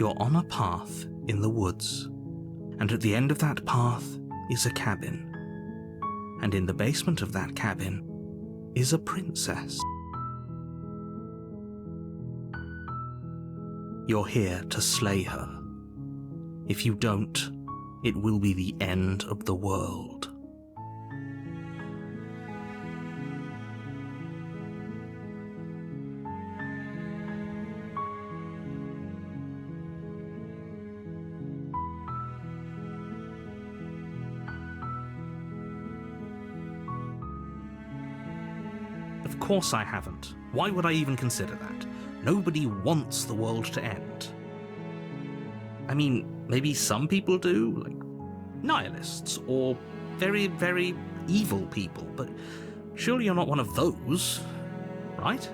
You're on a path in the woods, and at the end of that path is a cabin. And in the basement of that cabin is a princess. You're here to slay her. If you don't, it will be the end of the world. Of course I haven't. Why would I even consider that? Nobody wants the world to end. I mean, maybe some people do, like nihilists, or very, very evil people, but surely you're not one of those, right?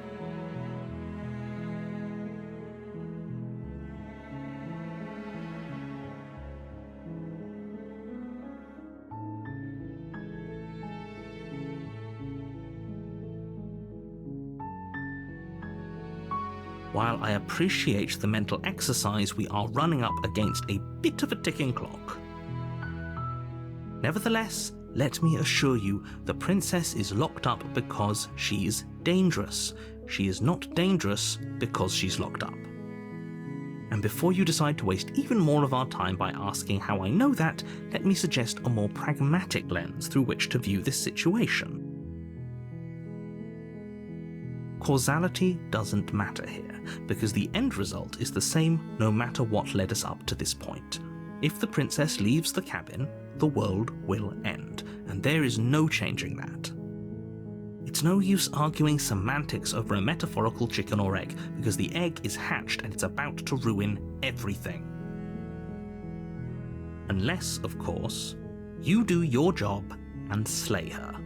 While I appreciate the mental exercise, we are running up against a bit of a ticking clock. Nevertheless, let me assure you, the princess is locked up because she's dangerous. She is not dangerous because she's locked up. And before you decide to waste even more of our time by asking how I know that, let me suggest a more pragmatic lens through which to view this situation. Causality doesn't matter here, because the end result is the same no matter what led us up to this point. If the princess leaves the cabin, the world will end, and there is no changing that. It's no use arguing semantics over a metaphorical chicken or egg, because the egg is hatched and it's about to ruin everything. Unless, of course, you do your job and slay her.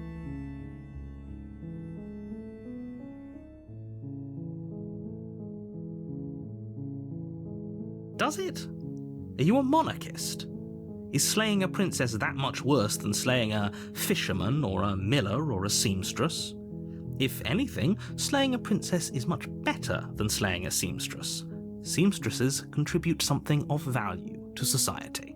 Does it? Are you a monarchist? Is slaying a princess that much worse than slaying a fisherman or a miller or a seamstress? If anything, slaying a princess is much better than slaying a seamstress. Seamstresses contribute something of value to society.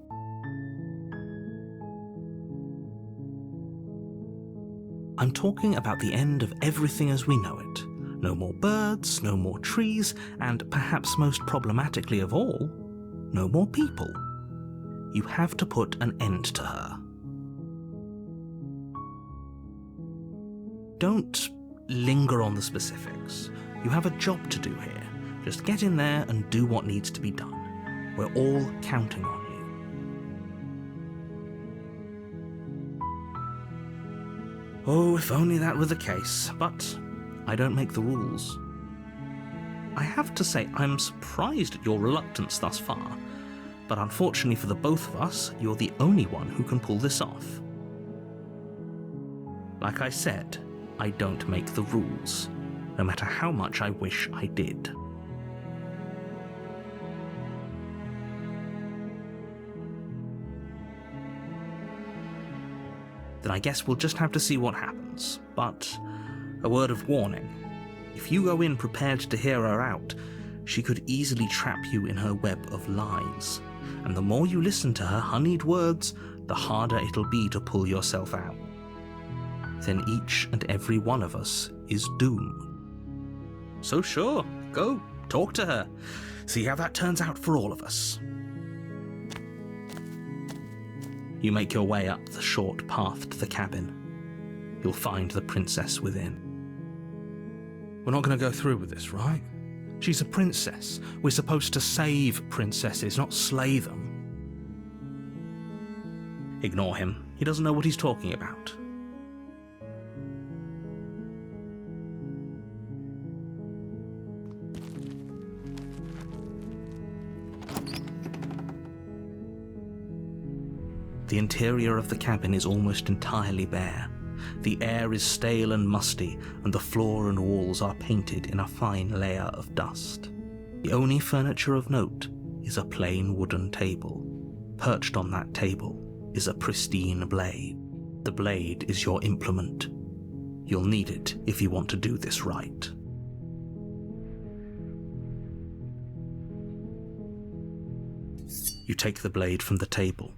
I'm talking about the end of everything as we know it. No more birds, no more trees, and perhaps most problematically of all, no more people. You have to put an end to her. Don't linger on the specifics. You have a job to do here. Just get in there and do what needs to be done. We're all counting on you. Oh, if only that were the case, but I don't make the rules. I have to say, I'm surprised at your reluctance thus far, but unfortunately for the both of us, you're the only one who can pull this off. Like I said, I don't make the rules, no matter how much I wish I did. Then I guess we'll just have to see what happens, but a word of warning. If you go in prepared to hear her out, she could easily trap you in her web of lies, and the more you listen to her honeyed words, the harder it'll be to pull yourself out. Then each and every one of us is doomed. So sure, go, talk to her, see how that turns out for all of us. You make your way up the short path to the cabin. You'll find the princess within. We're not going to go through with this, right? She's a princess. We're supposed to save princesses, not slay them. Ignore him. He doesn't know what he's talking about. The interior of the cabin is almost entirely bare. The air is stale and musty, and the floor and walls are painted in a fine layer of dust. The only furniture of note is a plain wooden table. Perched on that table is a pristine blade. The blade is your implement. You'll need it if you want to do this right. You take the blade from the table.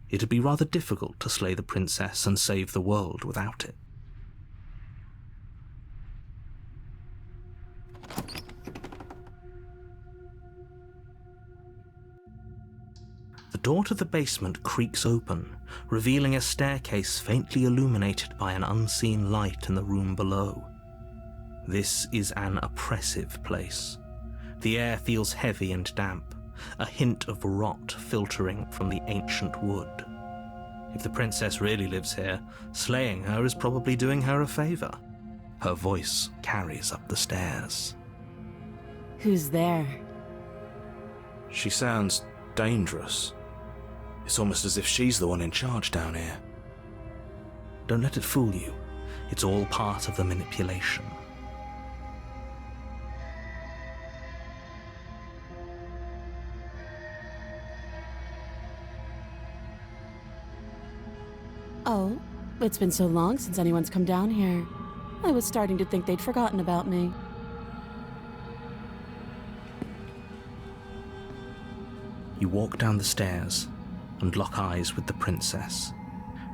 It'd be rather difficult to slay the princess and save the world without it. The door to the basement creaks open, revealing a staircase faintly illuminated by an unseen light in the room below. This is an oppressive place. The air feels heavy and damp, a hint of rot filtering from the ancient wood. If the princess really lives here, slaying her is probably doing her a favor. Her voice carries up the stairs. Who's there? She sounds dangerous. It's almost as if she's the one in charge down here. Don't let it fool you. It's all part of the manipulation. Oh, it's been so long since anyone's come down here. I was starting to think they'd forgotten about me. You walk down the stairs and lock eyes with the princess.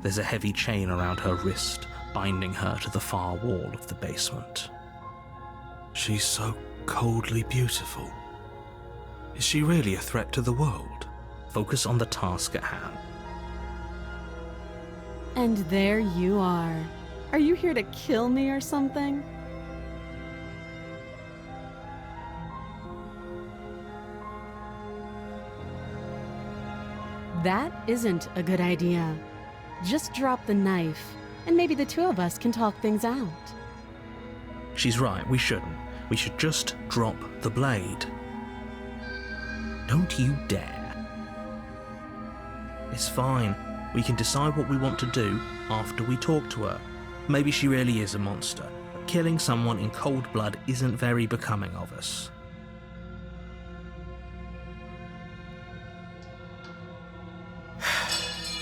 There's a heavy chain around her wrist, binding her to the far wall of the basement. She's so coldly beautiful. Is she really a threat to the world? Focus on the task at hand. And there you are. Are you here to kill me or something? That isn't a good idea. Just drop the knife, and maybe the two of us can talk things out. She's right, we shouldn't. We should just drop the blade. Don't you dare. It's fine. We can decide what we want to do after we talk to her. Maybe she really is a monster. But killing someone in cold blood isn't very becoming of us.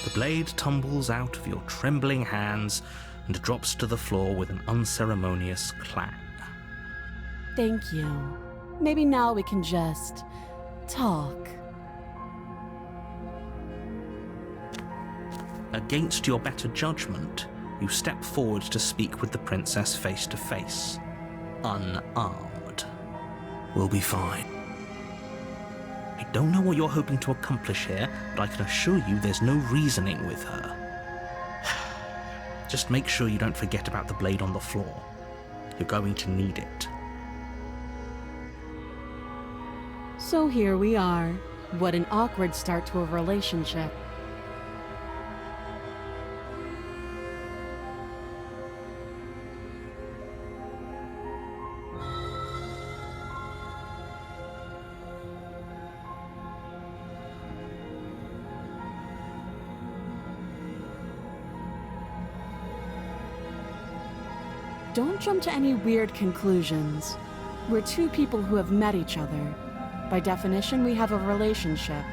The blade tumbles out of your trembling hands and drops to the floor with an unceremonious clang. Thank you. Maybe now we can just talk. Against your better judgment, you step forward to speak with the princess face to face, unarmed. We'll be fine. I don't know what you're hoping to accomplish here, but I can assure you there's no reasoning with her. Just make sure you don't forget about the blade on the floor. You're going to need it. So here we are. What an awkward start to a relationship. Don't jump to any weird conclusions. We're two people who have met each other. By definition, we have a relationship.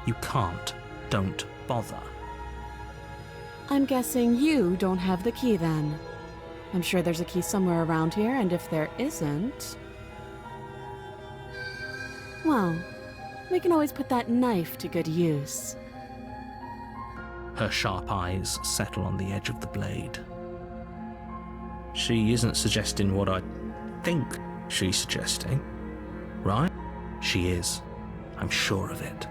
You can't. Don't bother. I'm guessing you don't have the key then. I'm sure there's a key somewhere around here, and if there isn't... well, we can always put that knife to good use. Her sharp eyes settle on the edge of the blade. She isn't suggesting what I think she's suggesting, right? She is. I'm sure of it.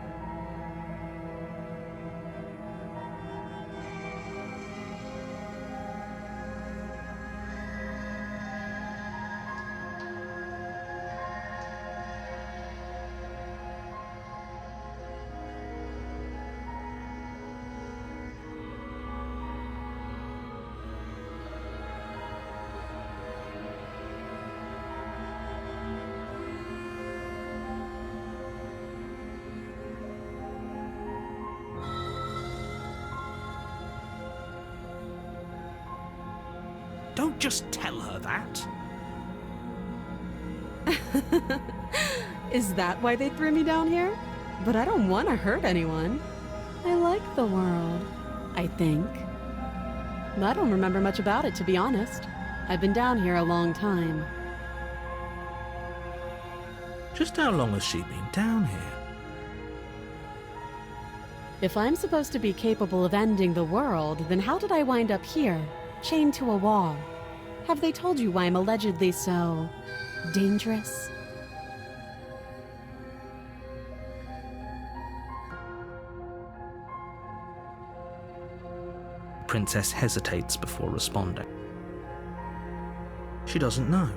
Don't just tell her that. Is that why they threw me down here? But I don't want to hurt anyone. I like the world, I think. I don't remember much about it, to be honest. I've been down here a long time. Just how long has she been down here? If I'm supposed to be capable of ending the world, then how did I wind up here, chained to a wall? Have they told you why I'm allegedly so dangerous? The princess hesitates before responding. She doesn't know.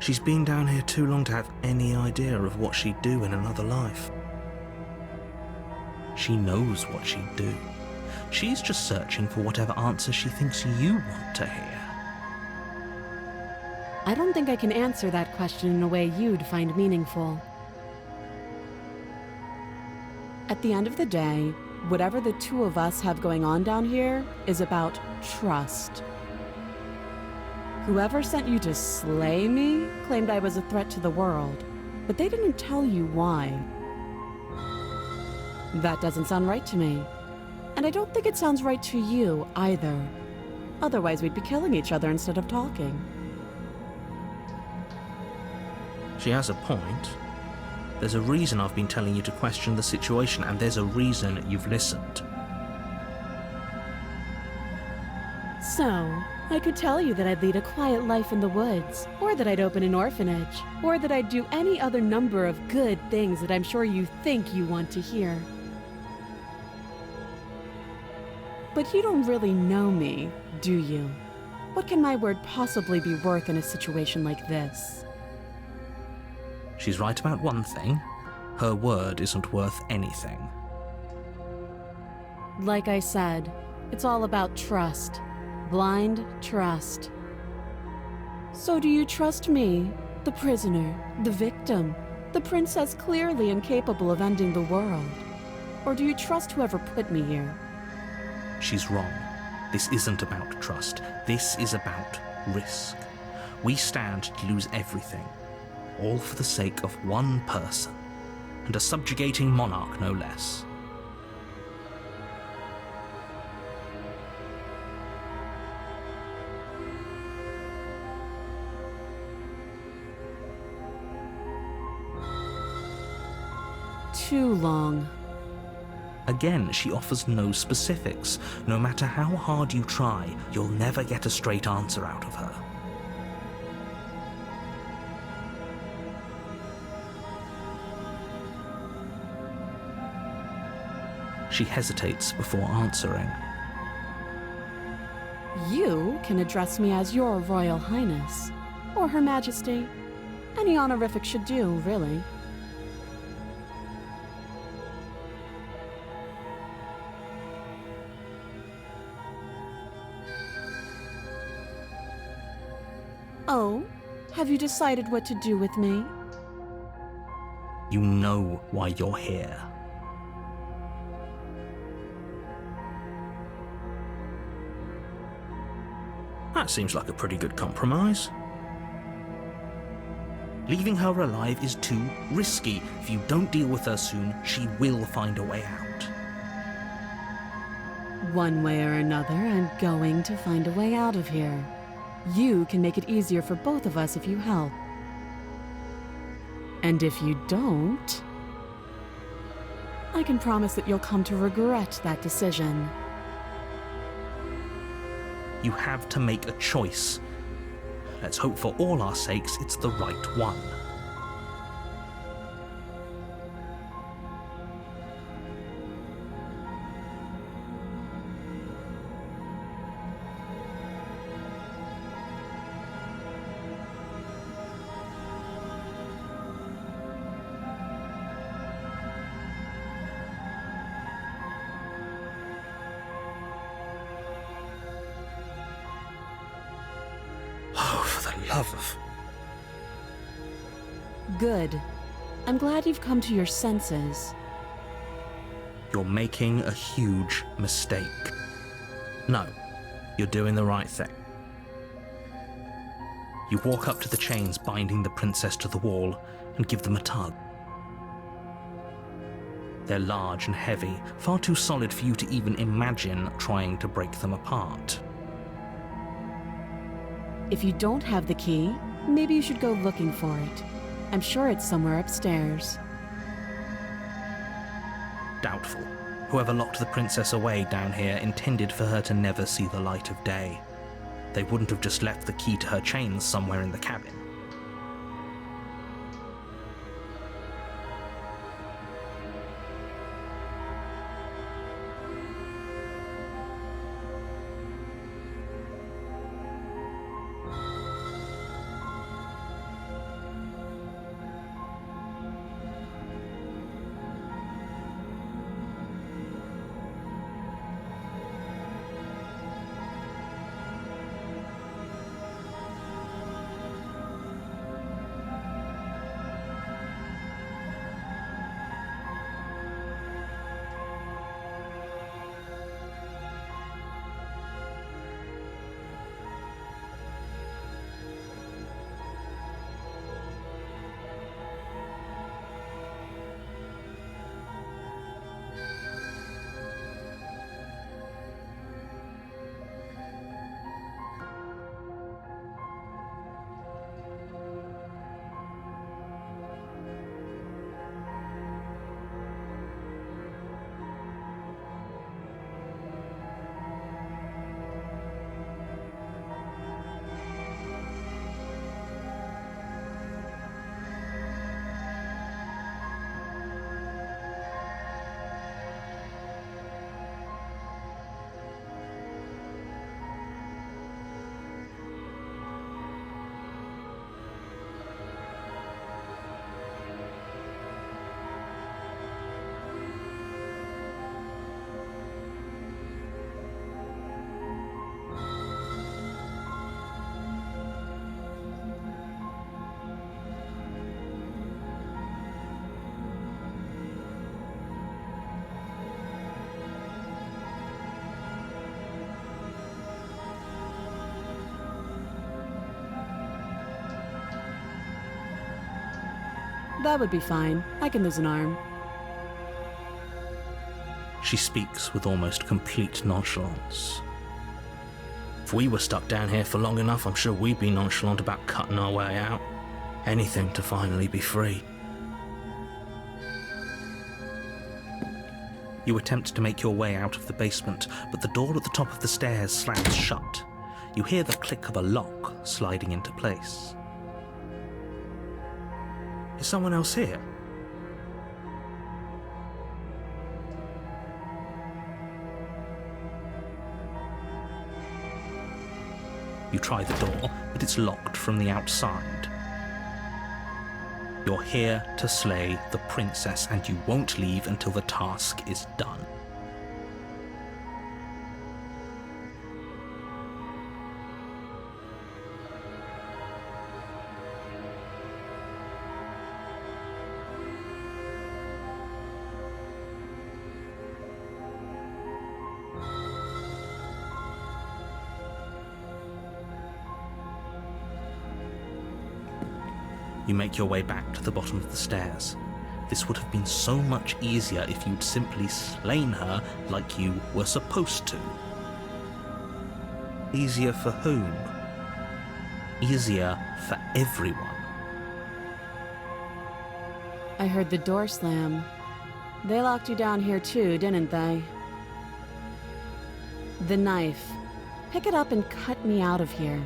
She's been down here too long to have any idea of what she'd do in another life. She knows what she'd do. She's just searching for whatever answer she thinks you want to hear. I don't think I can answer that question in a way you'd find meaningful. At the end of the day, whatever the two of us have going on down here is about trust. Whoever sent you to slay me claimed I was a threat to the world, but they didn't tell you why. That doesn't sound right to me. And I don't think it sounds right to you either. Otherwise, we'd be killing each other instead of talking. She has a point. There's a reason I've been telling you to question the situation, and there's a reason you've listened. So, I could tell you that I'd lead a quiet life in the woods, or that I'd open an orphanage, or that I'd do any other number of good things that I'm sure you think you want to hear. But you don't really know me, do you? What can my word possibly be worth in a situation like this? She's right about one thing. Her word isn't worth anything. Like I said, it's all about trust. Blind trust. So do you trust me, the prisoner, the victim, the princess clearly incapable of ending the world? Or do you trust whoever put me here? She's wrong. This isn't about trust. This is about risk. We stand to lose everything, all for the sake of one person, and a subjugating monarch no less. Too long. Again, she offers no specifics. No matter how hard you try, you'll never get a straight answer out of her. She hesitates before answering. You can address me as Your Royal Highness, or Her Majesty. Any honorific should do, really. Oh, have you decided what to do with me? You know why you're here. That seems like a pretty good compromise. Leaving her alive is too risky. If you don't deal with her soon, she will find a way out. One way or another, I'm going to find a way out of here. You can make it easier for both of us if you help. And if you don't, I can promise that you'll come to regret that decision. You have to make a choice. Let's hope for all our sakes it's the right one. Love of... Good. I'm glad you've come to your senses. You're making a huge mistake. No, you're doing the right thing. You walk up to the chains binding the princess to the wall and give them a tug. They're large and heavy, far too solid for you to even imagine trying to break them apart. If you don't have the key, maybe you should go looking for it. I'm sure it's somewhere upstairs. Doubtful. Whoever locked the princess away down here intended for her to never see the light of day. They wouldn't have just left the key to her chains somewhere in the cabin. That would be fine. I can lose an arm. She speaks with almost complete nonchalance. If we were stuck down here for long enough, I'm sure we'd be nonchalant about cutting our way out. Anything to finally be free. You attempt to make your way out of the basement, but the door at the top of the stairs slams shut. You hear the click of a lock sliding into place. Is someone else here? You try the door, but it's locked from the outside. You're here to slay the princess, and you won't leave until the task is done. You make your way back to the bottom of the stairs. This would have been so much easier if you'd simply slain her like you were supposed to. Easier for whom? Easier for everyone. I heard the door slam. They locked you down here too, didn't they? The knife. Pick it up and cut me out of here.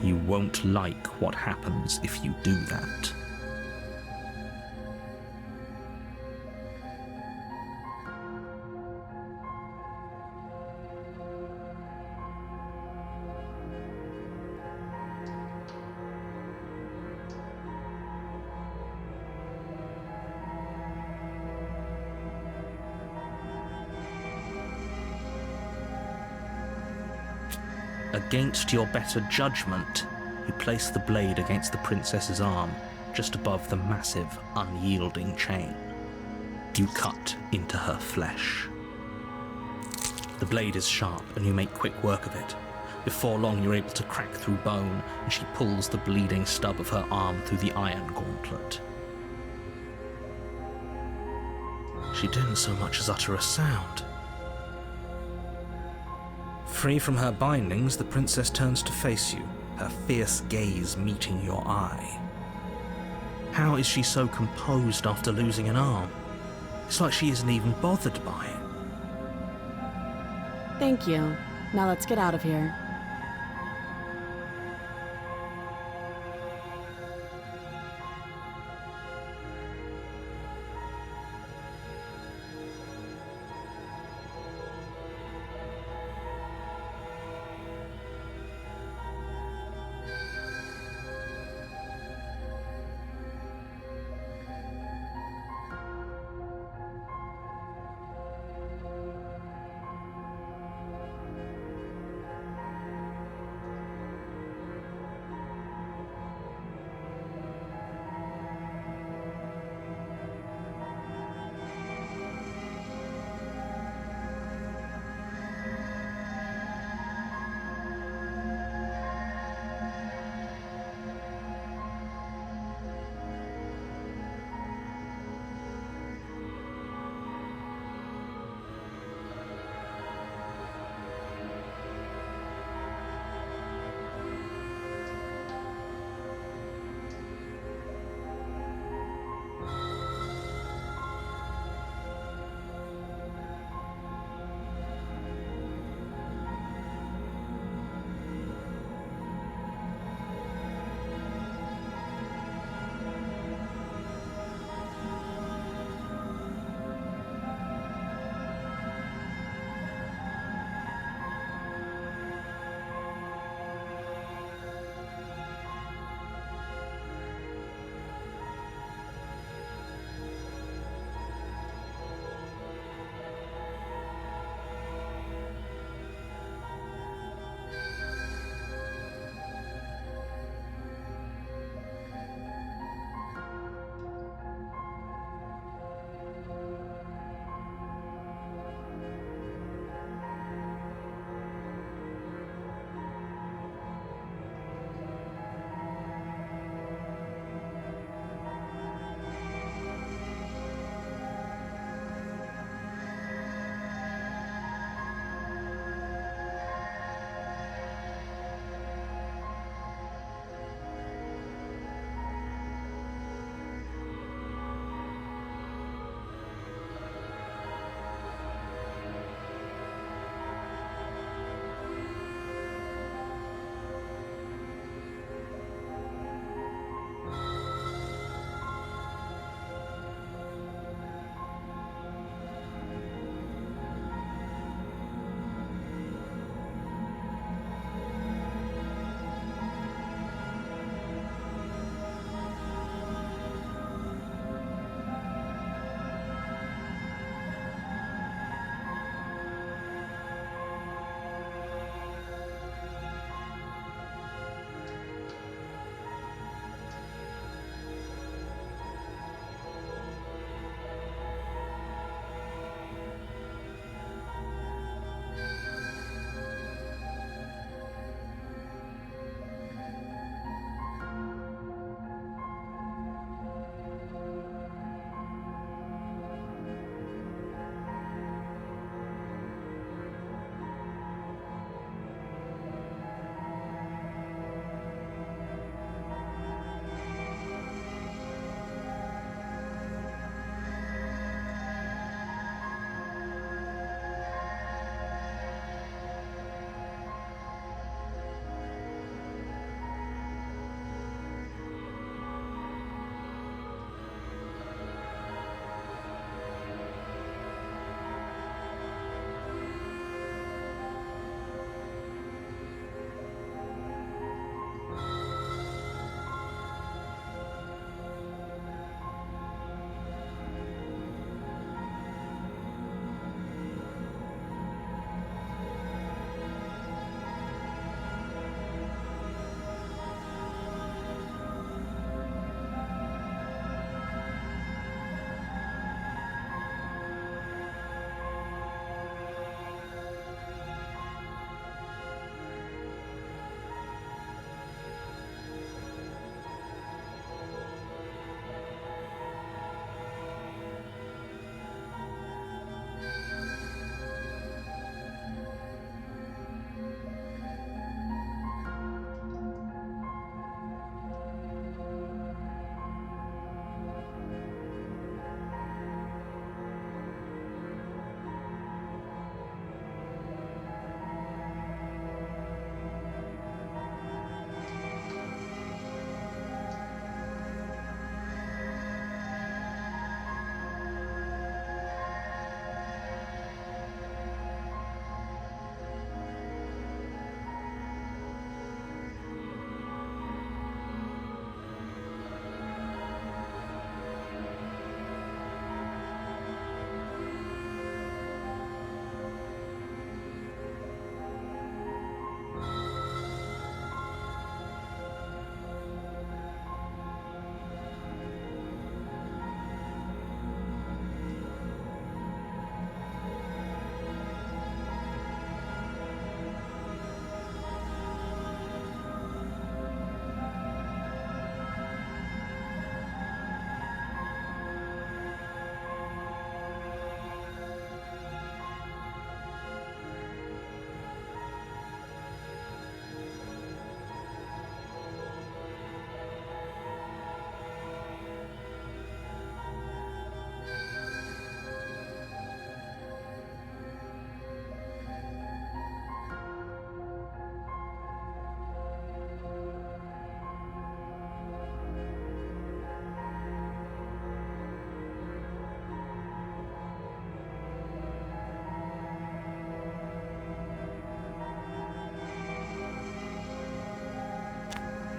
You won't like what happens if you do that. Against your better judgment, you place the blade against the princess's arm, just above the massive, unyielding chain. You cut into her flesh. The blade is sharp, and you make quick work of it. Before long, you're able to crack through bone, and she pulls the bleeding stub of her arm through the iron gauntlet. She didn't so much as utter a sound. Free from her bindings, the princess turns to face you, her fierce gaze meeting your eye. How is she so composed after losing an arm? It's like she isn't even bothered by it. Thank you. Now let's get out of here.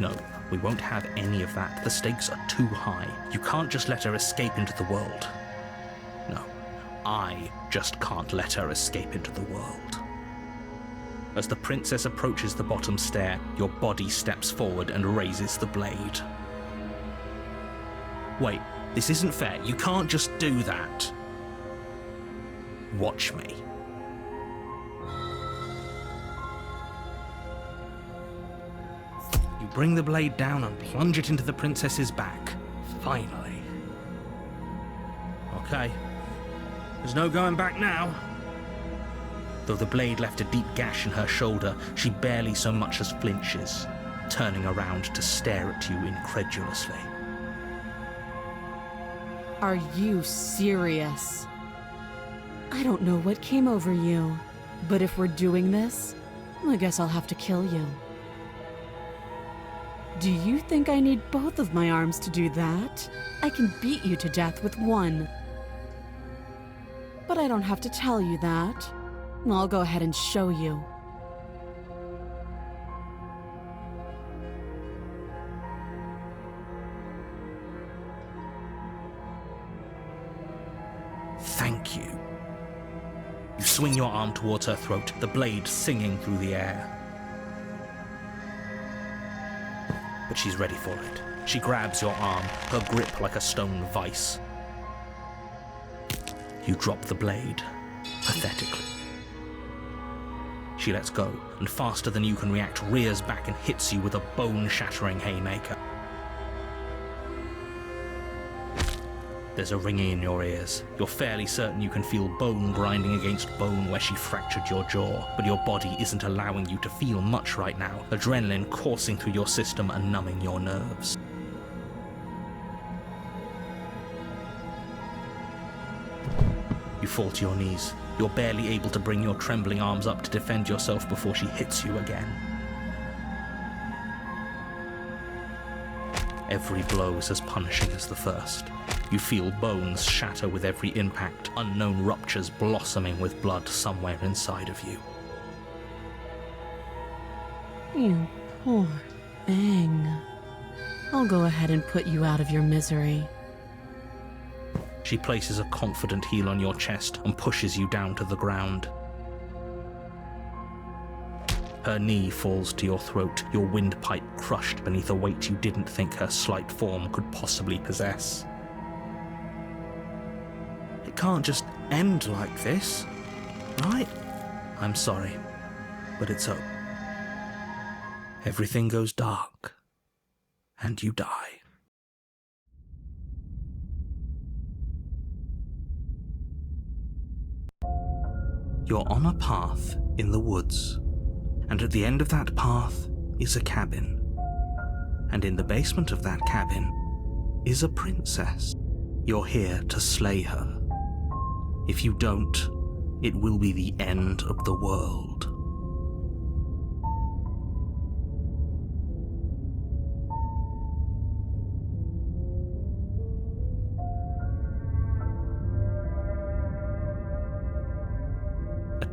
No, we won't have any of that. The stakes are too high. You can't just let her escape into the world. No, I just can't let her escape into the world. As the princess approaches the bottom stair, your body steps forward and raises the blade. Wait, this isn't fair. You can't just do that. Watch me. You bring the blade down and plunge it into the princess's back. Finally. Okay. There's no going back now. Though the blade left a deep gash in her shoulder, she barely so much as flinches, turning around to stare at you incredulously. Are you serious? I don't know what came over you, but if we're doing this, I guess I'll have to kill you. Do you think I need both of my arms to do that? I can beat you to death with one. But I don't have to tell you that. I'll go ahead and show you. Thank you. You swing your arm towards her throat, the blade singing through the air. But she's ready for it. She grabs your arm, her grip like a stone vice. You drop the blade, pathetically. She lets go, and faster than you can react, rears back and hits you with a bone-shattering haymaker. There's a ringing in your ears. You're fairly certain you can feel bone grinding against bone where she fractured your jaw, but your body isn't allowing you to feel much right now, adrenaline coursing through your system and numbing your nerves. You fall to your knees. You're barely able to bring your trembling arms up to defend yourself before she hits you again. Every blow is as punishing as the first. You feel bones shatter with every impact, unknown ruptures blossoming with blood somewhere inside of you. You poor thing. I'll go ahead and put you out of your misery. She places a confident heel on your chest and pushes you down to the ground. Her knee falls to your throat, your windpipe crushed beneath a weight you didn't think her slight form could possibly possess. It can't just end like this, right? I'm sorry, but it's over. Everything goes dark, and you die. You're on a path in the woods, and at the end of that path is a cabin. And in the basement of that cabin is a princess. You're here to slay her. If you don't, it will be the end of the world.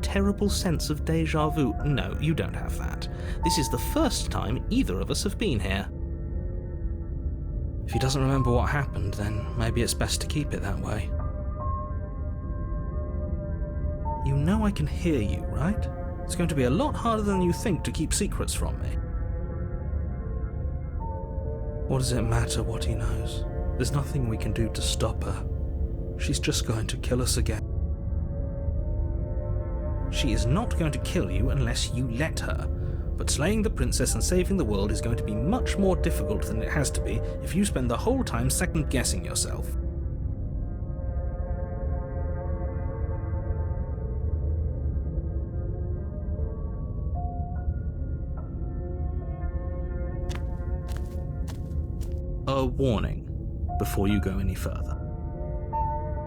Terrible sense of déjà vu. No, you don't have that. This is the first time either of us have been here. If he doesn't remember what happened, then maybe it's best to keep it that way. You know I can hear you, right? It's going to be a lot harder than you think to keep secrets from me. What does it matter what he knows? There's nothing we can do to stop her. She's just going to kill us again. She is not going to kill you unless you let her, but slaying the princess and saving the world is going to be much more difficult than it has to be if you spend the whole time second-guessing yourself. A warning before you go any further.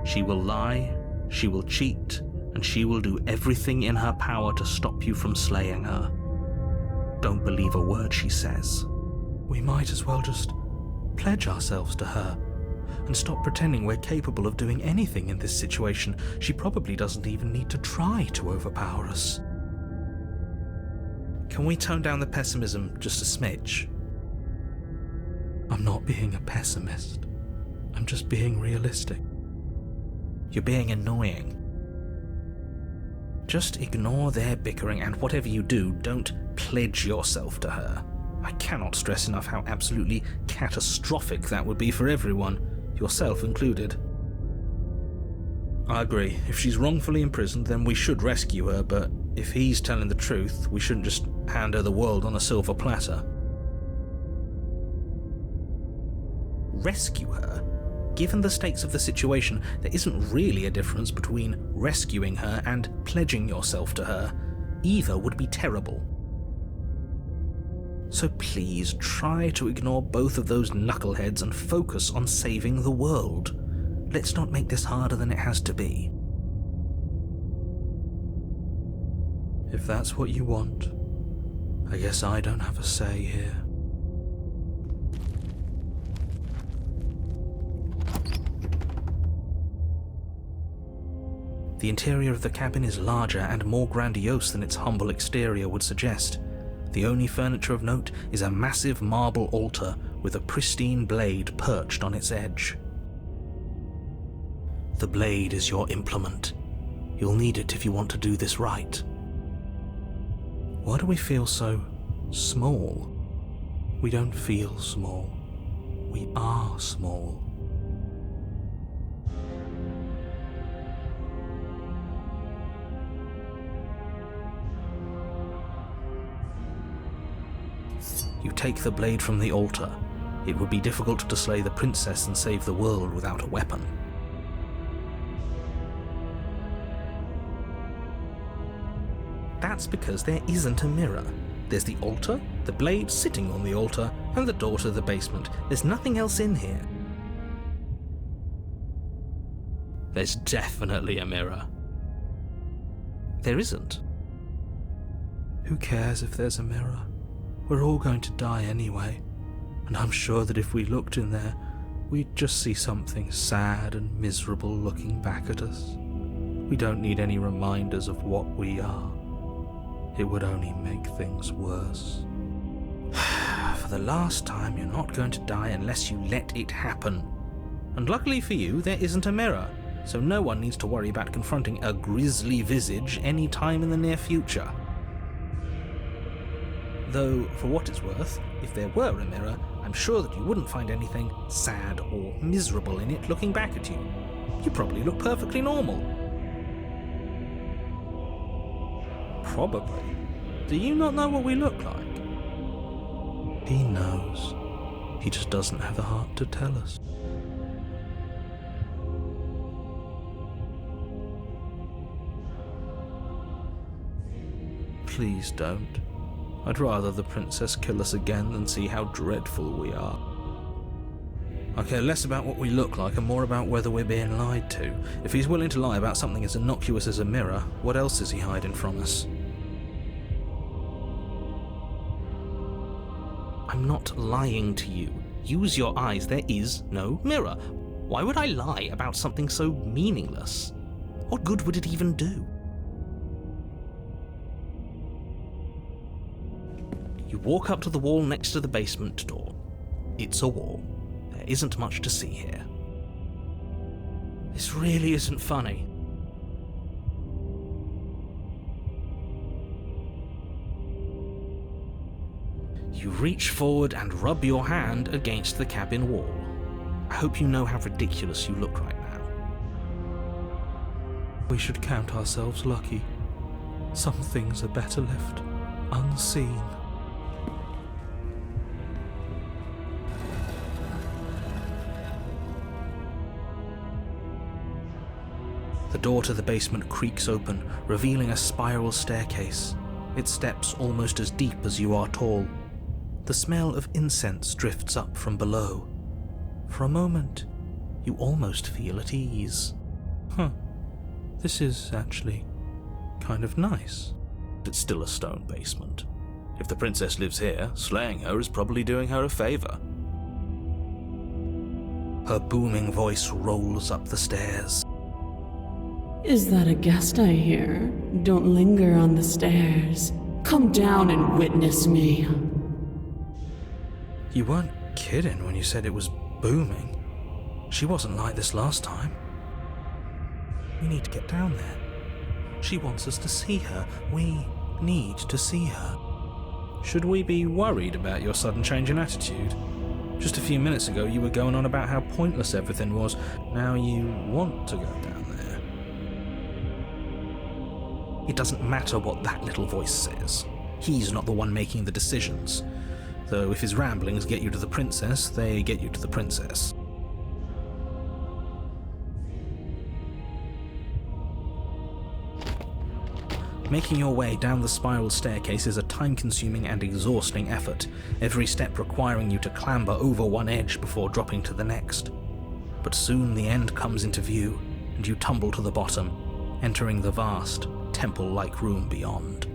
She will lie, she will cheat, and she will do everything in her power to stop you from slaying her. Don't believe a word she says. We might as well just pledge ourselves to her and stop pretending we're capable of doing anything in this situation. She probably doesn't even need to try to overpower us. Can we tone down the pessimism just a smidge? I'm not being a pessimist. I'm just being realistic. You're being annoying. Just ignore their bickering, and whatever you do, don't pledge yourself to her. I cannot stress enough how absolutely catastrophic that would be for everyone, yourself included. I agree. If she's wrongfully imprisoned, then we should rescue her, but if he's telling the truth, we shouldn't just hand her the world on a silver platter. Rescue her? Given the stakes of the situation, there isn't really a difference between rescuing her and pledging yourself to her. Either would be terrible. So please try to ignore both of those knuckleheads and focus on saving the world. Let's not make this harder than it has to be. If that's what you want, I guess I don't have a say here. The interior of the cabin is larger and more grandiose than its humble exterior would suggest. The only furniture of note is a massive marble altar with a pristine blade perched on its edge. The blade is your implement. You'll need it if you want to do this right. Why do we feel so small? We don't feel small. We are small. You take the blade from the altar. It would be difficult to slay the princess and save the world without a weapon. That's because there isn't a mirror. There's the altar, the blade sitting on the altar, and the door to the basement. There's nothing else in here. There's definitely a mirror. There isn't. Who cares if there's a mirror? We're all going to die anyway, and I'm sure that if we looked in there, we'd just see something sad and miserable looking back at us. We don't need any reminders of what we are. It would only make things worse. For the last time, you're not going to die unless you let it happen. And luckily for you, there isn't a mirror, so no one needs to worry about confronting a grisly visage any time in the near future. Though, for what it's worth, if there were a mirror, I'm sure that you wouldn't find anything sad or miserable in it looking back at you. You probably look perfectly normal. Probably. Do you not know what we look like? He knows. He just doesn't have the heart to tell us. Please don't. I'd rather the princess kill us again than see how dreadful we are. I care less about what we look like and more about whether we're being lied to. If he's willing to lie about something as innocuous as a mirror, what else is he hiding from us? I'm not lying to you. Use your eyes. There is no mirror. Why would I lie about something so meaningless? What good would it even do? You walk up to the wall next to the basement door. It's a wall. There isn't much to see here. This really isn't funny. You reach forward and rub your hand against the cabin wall. I hope you know how ridiculous you look right now. We should count ourselves lucky. Some things are better left unseen. The door to the basement creaks open, revealing a spiral staircase, its steps almost as deep as you are tall. The smell of incense drifts up from below. For a moment, you almost feel at ease. This is actually kind of nice. It's still a stone basement. If the princess lives here, slaying her is probably doing her a favor. Her booming voice rolls up the stairs. Is that a guest I hear? Don't linger on the stairs. Come down and witness me. You weren't kidding when you said it was booming. She wasn't like this last time. We need to get down there. She wants us to see her. We need to see her. Should we be worried about your sudden change in attitude? Just a few minutes ago you were going on about how pointless everything was. Now you want to go down there. It doesn't matter what that little voice says. He's not the one making the decisions. Though if his ramblings get you to the princess, they get you to the princess. Making your way down the spiral staircase is a time-consuming and exhausting effort, every step requiring you to clamber over one edge before dropping to the next. But soon the end comes into view, and you tumble to the bottom, entering the vast, temple-like room beyond.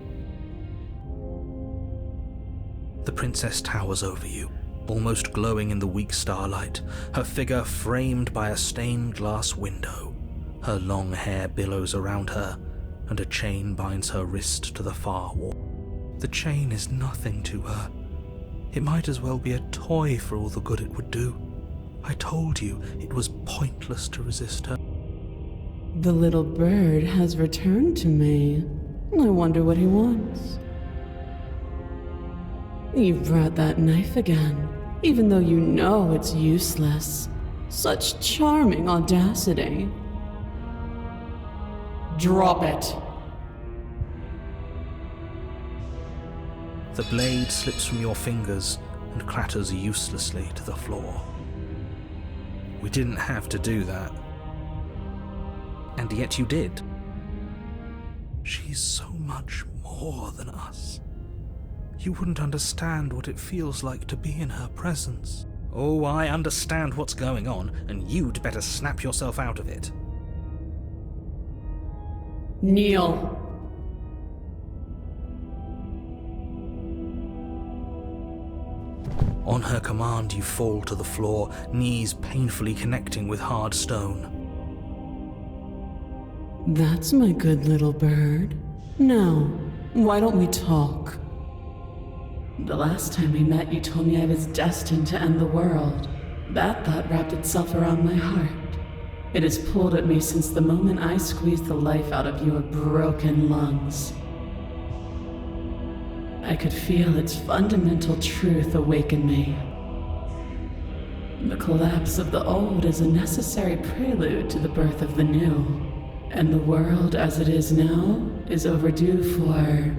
The princess towers over you, almost glowing in the weak starlight, her figure framed by a stained glass window. Her long hair billows around her, and a chain binds her wrist to the far wall. The chain is nothing to her. It might as well be a toy for all the good it would do. I told you it was pointless to resist her. The little bird has returned to me. I wonder what he wants. You brought that knife again, even though you know it's useless. Such charming audacity. Drop it. The blade slips from your fingers and clatters uselessly to the floor. We didn't have to do that. And yet you did. She's so much more than us. You wouldn't understand what it feels like to be in her presence. Oh, I understand what's going on, and you'd better snap yourself out of it. Kneel. On her command, you fall to the floor, knees painfully connecting with hard stone. That's my good little bird. Now, why don't we talk? The last time we met, you told me I was destined to end the world. That thought wrapped itself around my heart. It has pulled at me since the moment I squeezed the life out of your broken lungs. I could feel its fundamental truth awaken me. The collapse of the old is a necessary prelude to the birth of the new, and the world as it is now is overdue for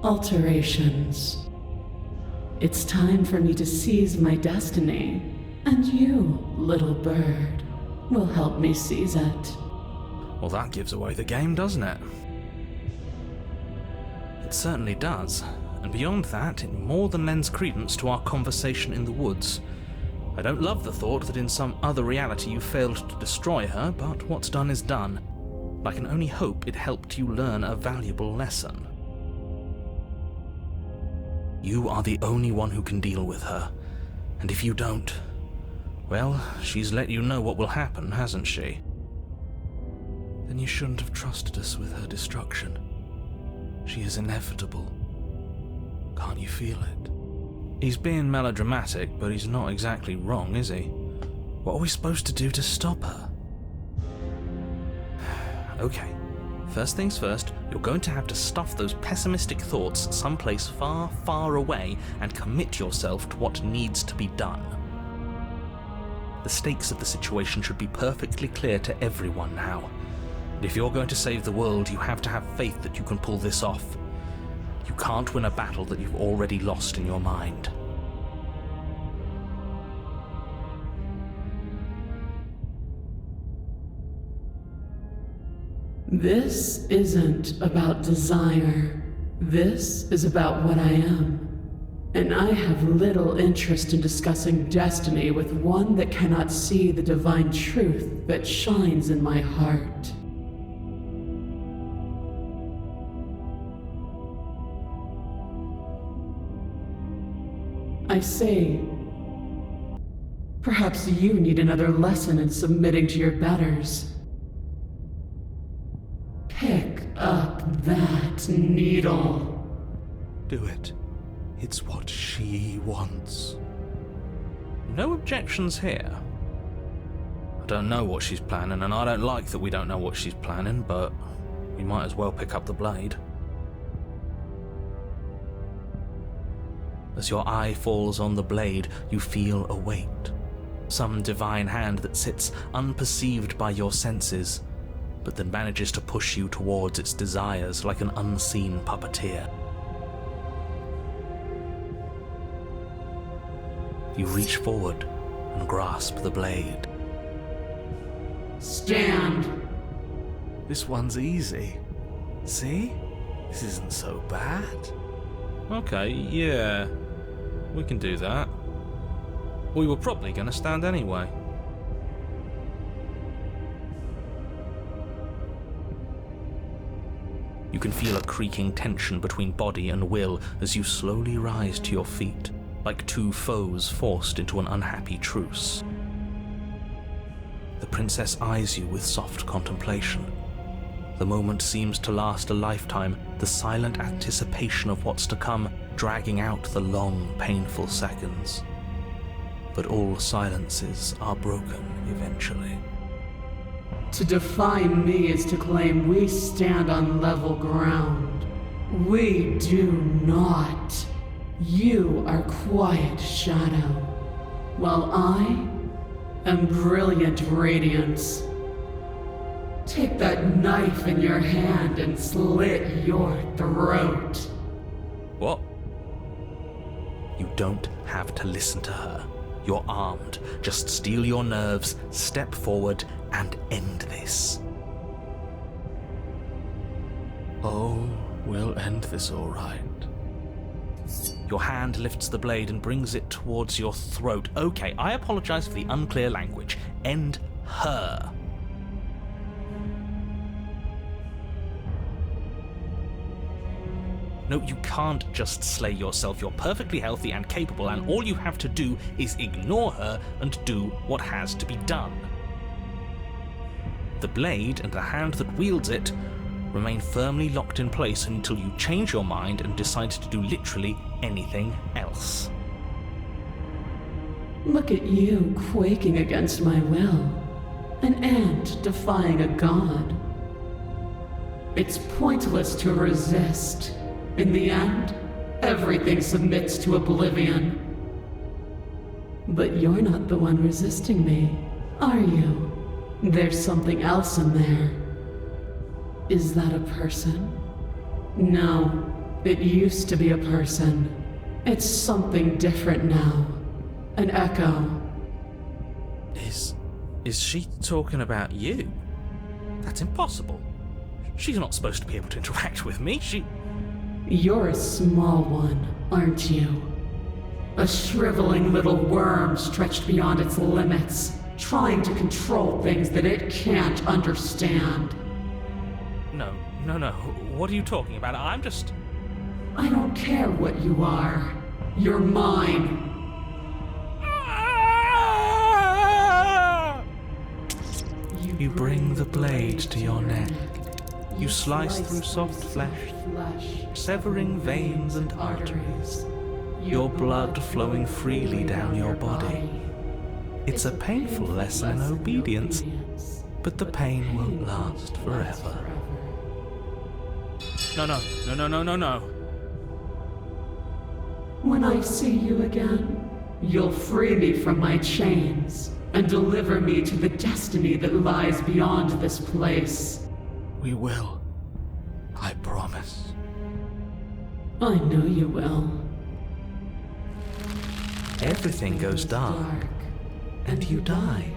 alterations. It's time for me to seize my destiny, and you, little bird, will help me seize it. Well, that gives away the game, doesn't it? It certainly does. And beyond that, it more than lends credence to our conversation in the woods. I don't love the thought that in some other reality you failed to destroy her, but what's done is done. I can only hope it helped you learn a valuable lesson. You are the only one who can deal with her, and if you don't, well, she's let you know what will happen, hasn't she? Then you shouldn't have trusted us with her destruction. She is inevitable. Can't you feel it? He's being melodramatic, but he's not exactly wrong, is he? What are we supposed to do to stop her? Okay, first things first, you're going to have to stuff those pessimistic thoughts someplace far, far away and commit yourself to what needs to be done. The stakes of the situation should be perfectly clear to everyone now. And if you're going to save the world, you have to have faith that you can pull this off. You can't win a battle that you've already lost in your mind. This isn't about desire. This is about what I am. And I have little interest in discussing destiny with one that cannot see the divine truth that shines in my heart. I say, perhaps you need another lesson in submitting to your betters. Pick up that needle. Do it. It's what she wants. No objections here. I don't know what she's planning, and I don't like that we don't know what she's planning, but we might as well pick up the blade. As your eye falls on the blade, you feel a weight. Some divine hand that sits unperceived by your senses, but that manages to push you towards its desires like an unseen puppeteer. You reach forward and grasp the blade. Stand! This one's easy. See? This isn't so bad. Okay, yeah. We can do that. We were probably going to stand anyway. You can feel a creaking tension between body and will as you slowly rise to your feet, like two foes forced into an unhappy truce. The princess eyes you with soft contemplation. The moment seems to last a lifetime, the silent anticipation of what's to come dragging out the long, painful seconds. But all silences are broken eventually. To defy me is to claim we stand on level ground. We do not. You are quiet shadow, while I am brilliant radiance. Take that knife in your hand and slit your throat. What? You don't have to listen to her. You're armed. Just steel your nerves, step forward, and end this. Oh, we'll end this all right. Your hand lifts the blade and brings it towards your throat. Okay, I apologize for the unclear language. End her. No, you can't just slay yourself. You're perfectly healthy and capable, and all you have to do is ignore her and do what has to be done. The blade and the hand that wields it remain firmly locked in place until you change your mind and decide to do literally anything else. Look at you quaking against my will. An ant defying a god. It's pointless to resist. In the end, everything submits to oblivion. But you're not the one resisting me, are you? There's something else in there. Is that a person? No, it used to be a person. It's something different now. An echo. Is she talking about you? That's impossible. She's not supposed to be able to interact with me. You're a small one, aren't you? A shriveling little worm stretched beyond its limits, trying to control things that it can't understand. No. What are you talking about? I don't care what you are. You're mine. You bring the blade to your neck. You slice through soft flesh, severing veins and arteries, your blood flowing freely down your body. It's a painful lesson in obedience, but the pain won't last forever. No. When I see you again, you'll free me from my chains and deliver me to the destiny that lies beyond this place. We will. I promise. I know you will. Everything goes dark, and you die.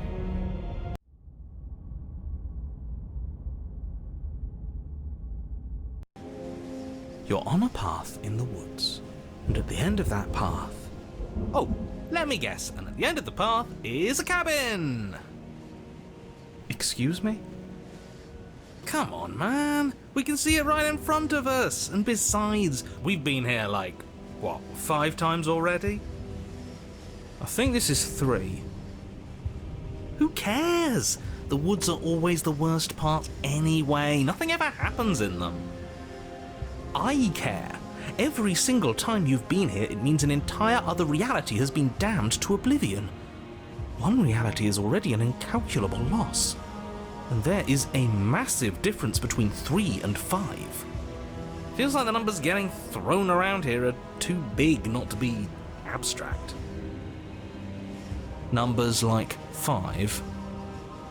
You're on a path in the woods, and at the end of that path... Oh, let me guess, and at the end of the path is a cabin! Excuse me? Come on, man. We can see it right in front of us. And besides, we've been here 5 times already? I think this is 3. Who cares? The woods are always the worst part anyway. Nothing ever happens in them. I care. Every single time you've been here, it means an entire other reality has been damned to oblivion. One reality is already an incalculable loss, and there is a massive difference between 3 and 5. Feels like the numbers getting thrown around here are too big not to be abstract. Numbers like 5.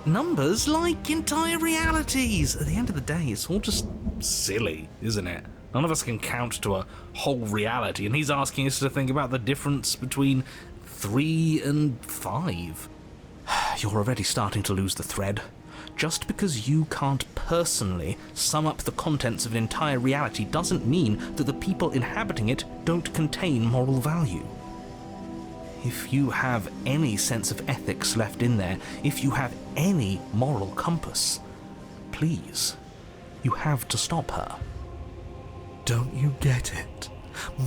Numbers like entire realities. At the end of the day, it's all just silly, isn't it? None of us can count to a whole reality, and he's asking us to think about the difference between 3 and 5. You're already starting to lose the thread. Just because you can't personally sum up the contents of an entire reality doesn't mean that the people inhabiting it don't contain moral value. If you have any sense of ethics left in there, if you have any moral compass, please, you have to stop her. Don't you get it?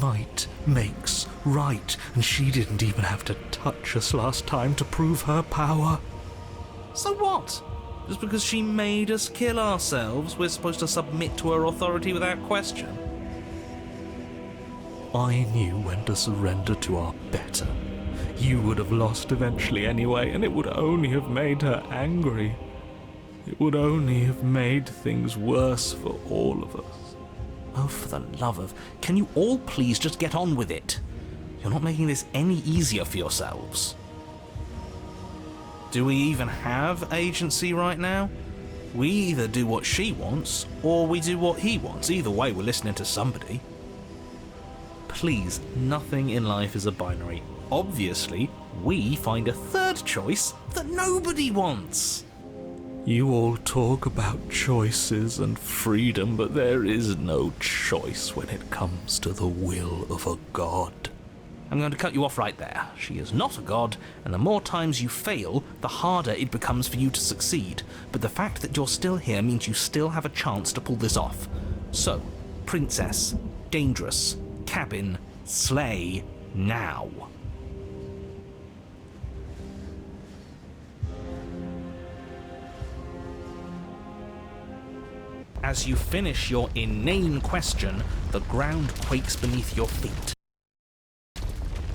Might makes right, and she didn't even have to touch us last time to prove her power. So what? Just because she made us kill ourselves, we're supposed to submit to her authority without question? I knew when to surrender to our better. You would have lost eventually anyway, and it would only have made her angry. It would only have made things worse for all of us. Oh, for the love of... Can you all please just get on with it? You're not making this any easier for yourselves. Do we even have agency right now? We either do what she wants, or we do what he wants. Either way, we're listening to somebody. Please, nothing in life is a binary. Obviously, we find a third choice that nobody wants. You all talk about choices and freedom, but there is no choice when it comes to the will of a god. I'm going to cut you off right there. She is not a god, and the more times you fail, the harder it becomes for you to succeed. But the fact that you're still here means you still have a chance to pull this off. So, princess, dangerous, cabin, slay, now. As you finish your inane question, the ground quakes beneath your feet.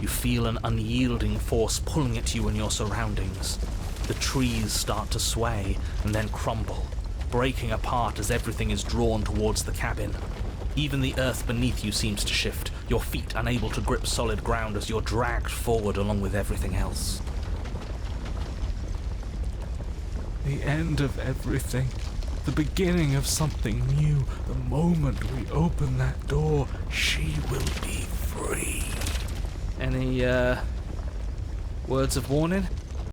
You feel an unyielding force pulling at you and your surroundings. The trees start to sway and then crumble, breaking apart as everything is drawn towards the cabin. Even the earth beneath you seems to shift, your feet unable to grip solid ground as you're dragged forward along with everything else. The end of everything. The beginning of something new. The moment we open that door, she will be free. Any, words of warning?